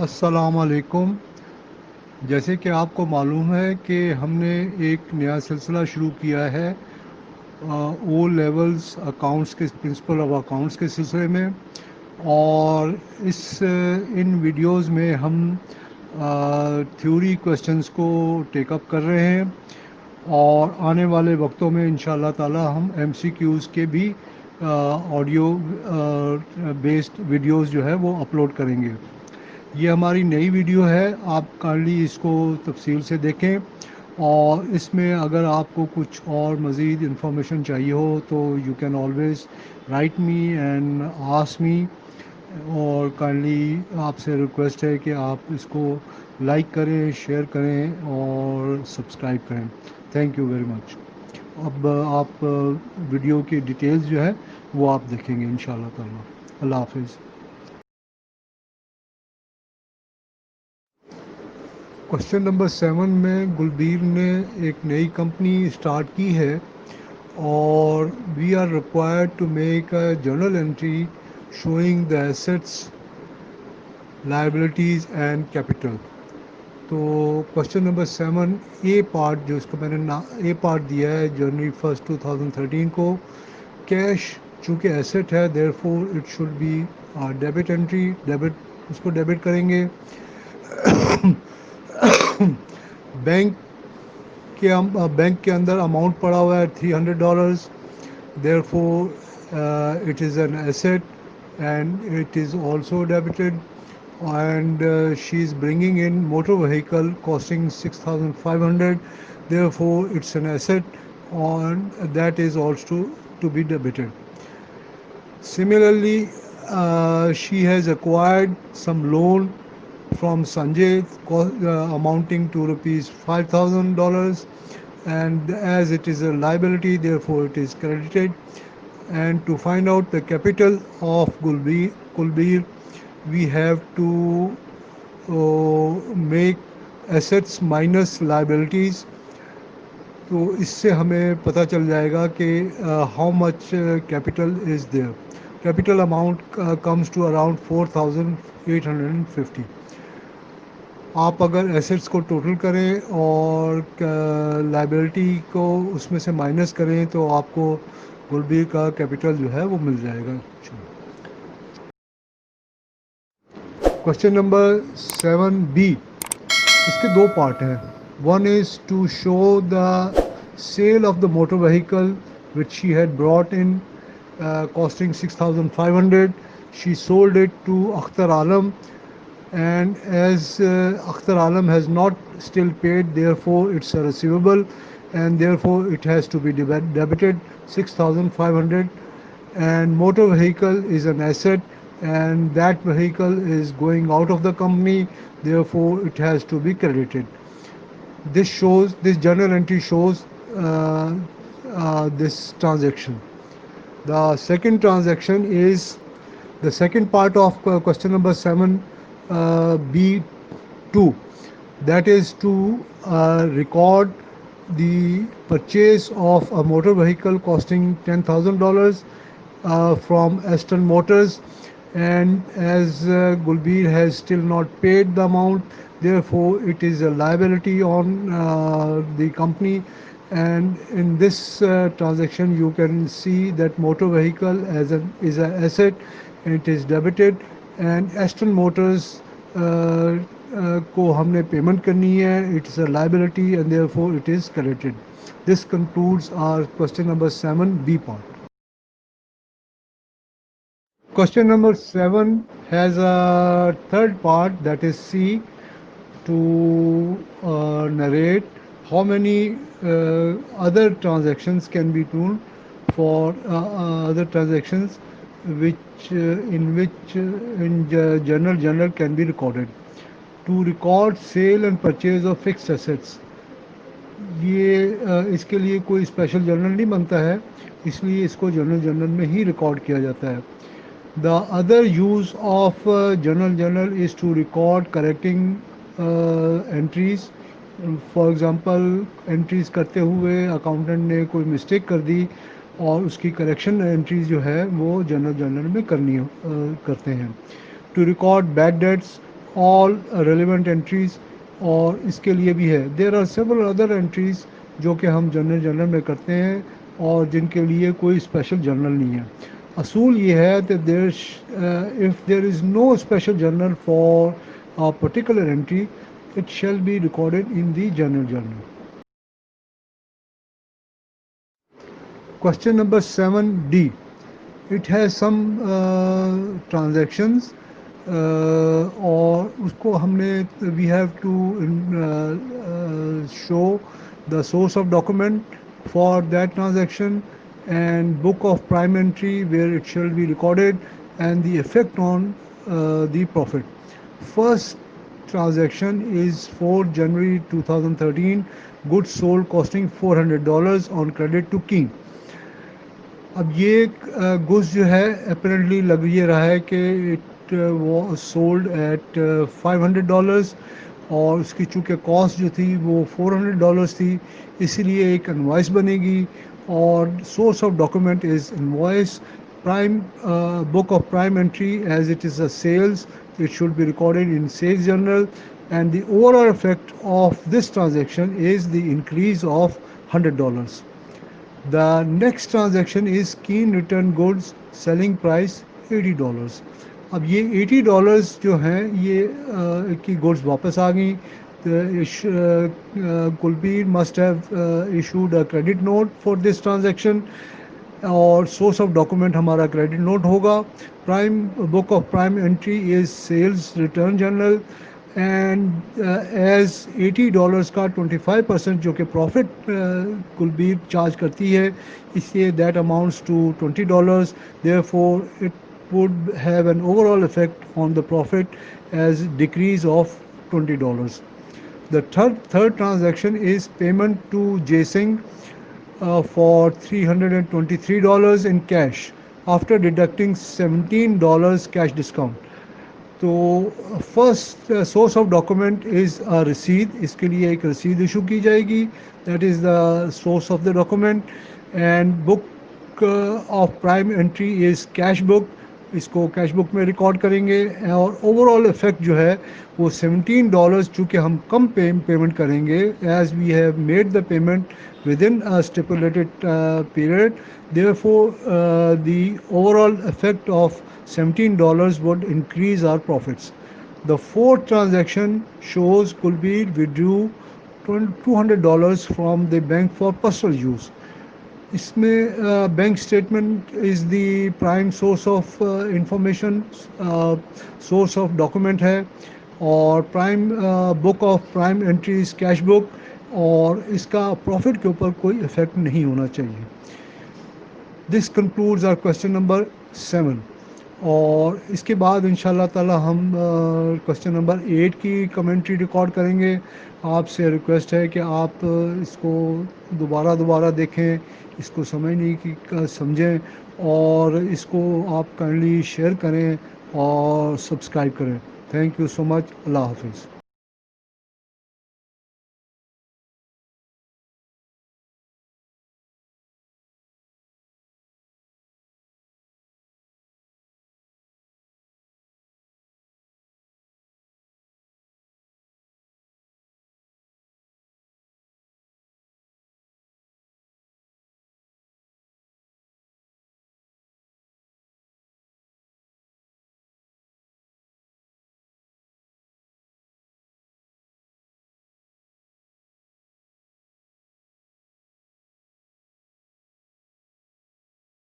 अस्सलाम वालेकुम। जैसे कि आपको मालूम है कि हमने एक नया सिलसिला शुरू किया है ओ लेवल्स अकाउंट्स के प्रिंसिपल ऑफ अकाउंट्स के सिलसिले में। और इन वीडियोस में हम थ्योरी क्वेश्चंस को टेकअप कर रहे हैं और आने वाले वक्तों में इंशाल्लाह ताला हम एमसीक्यूज़ के भी ऑडियो बेस्ड वीडियोस जो है वो अपलोड करेंगे। ये हमारी नई वीडियो है, आप काइंडली इसको तफसील से देखें और इसमें अगर आपको कुछ और मज़ीद इन्फॉर्मेशन चाहिए हो तो you can always right me and ask me. और काइंडली आपसे रिक्वेस्ट है कि आप इसको लाइक करें, शेयर करें और सब्सक्राइब करें। Thank you very much. अब आप वीडियो की डिटेल्स जो है वो आप देखेंगे इंशाल्लाह ताला। अल्लाह हाफिज़। क्वेश्चन नंबर 7 में गुलबीर ने एक नई कंपनी स्टार्ट की है और we are required to make a journal entry showing the assets, liabilities and capital. तो क्वेश्चन नंबर 7 ए पार्ट जो इसको मैंने ए पार्ट दिया है जनवरी 1 2013 को। कैश चूँकि एसेट है therefore it should be debit entry, debit उसको डेबिट करेंगे। बैंक बैंक के अंदर अमाउंट पड़ा हुआ है $300, therefore it is an asset and it is also debited. And she is bringing in motor vehicle costing 6,500, therefore it's an asset and that is also to be debited. Similarly, she has acquired some loan from Sanjay amounting to rupees $5,000, and as it is a liability therefore it is credited. And to find out the capital of Kulbir we have to make assets minus liabilities. तो इससे हमें पता चल जाएगा कि how much capital is there. Capital amount comes to around 4,850। आप अगर assets को टोटल करें और लाइबिलिटी को उसमें से माइनस करें तो आपको गुलबीर का कैपिटल जो है वो मिल जाएगा। क्वेश्चन नंबर 7B, इसके दो पार्ट हैं। One is to show the sale of the motor vehicle which she had brought in costing 6,500. She sold it to Akhtar Alam, and as Akhtar Alam has not still paid, therefore it's a receivable and therefore it has to be debited 6,500. And motor vehicle is an asset and that vehicle is going out of the company, therefore it has to be credited. This journal entry shows this transaction. The second transaction is the second part of question number 7B2, that is to record the purchase of a motor vehicle costing $10,000 from Aston Motors, and as Gulbir has still not paid the amount, therefore it is a liability on the company. And in this transaction you can see that motor vehicle is an asset and it is debited, and Aston Motors को हमने payment करनी है, it is a liability and therefore it is credited. This concludes our question number 7B part. Question number 7 has a third part, that is C, to narrate how many other transactions can be done for other transactions in journal can be recorded. To record sale and purchase of fixed assets, ये इसके लिए कोई special journal नहीं बनता है, इसलिए इसको journal में ही रिकॉर्ड किया जाता है। The other use of journal is to record correcting entries. For example entries करते हुए अकाउंटेंट ने कोई मिस्टेक कर दी और उसकी करेक्शन एंट्रीज जो है वो जर्नल में करते हैं। To record bad debts all relevant entries, और इसके लिए भी है there are several other entries जो कि हम जनरल में करते हैं और जिनके लिए कोई स्पेशल जर्नल नहीं है। असूल ये है कि there if there is no special journal for a particular entry, it shall be recorded in the journal. Question number 7D. It has some transactions और उसको हमने we have to show the source of document for that transaction and book of prime entry where it shall be recorded and the effect on the profit. First transaction is for January 2013, goods sold costing $400 on credit to King. अब ये goods जो है apparently लग ये रहा है कि it वो सोल्ड एट $500 और उसकी चूँकि कॉस्ट जो थी वो $400 थी, इसीलिए एक इनवॉइस बनेगी और source of document is invoice prime book of prime entry as it is a sales. It should be recorded in sales journal, and the overall effect of this transaction is the increase of $100. The next transaction is Keen Return Goods, selling price $80. अब ये $80 जो हैं ये की goods वापस आ गई। Kulbir must have issued a credit note for this transaction और सोर्स ऑफ डॉक्यूमेंट हमारा क्रेडिट नोट होगा। Prime book of prime entry is sales return journal and as $80 का 25% जो कि प्रॉफिट कुलबीर चार्ज करती है, इसलिए that amounts to $20। Therefore it would have an overall effect on the profit as decrease of $20. The third transaction is payment to Jay Singh for $323 in cash after deducting $17 cash discount. तो first source of document is a रसीद, इसके लिए एक रसीद issue की जाएगी, that is the source of the document. And book of prime entry is cash book, इसको cash book में रिकॉर्ड करेंगे और ओवरऑल इफेक्ट जो है वो $17 चूँकि हम कम पेमेंट करेंगे as we have made the payment within a stipulated period. Therefore, the overall effect of $17 would increase our profits. The fourth transaction shows Kulbir withdrew $200 from the bank for personal use. इसमें bank statement is the prime source of information, source of document है और prime book of prime entries cash book और इसका profit के ऊपर कोई effect नहीं होना चाहिए। This concludes our question number 7 और इसके बाद इंशाल्लाह ताला हम क्वेश्चन नंबर 8 की कमेंट्री रिकॉर्ड करेंगे। आपसे रिक्वेस्ट है कि आप इसको दोबारा देखें, इसको समझने की समझें और इसको आप काइंडली शेयर करें और सब्सक्राइब करें। Thank you so much. अल्लाह हाफिज़।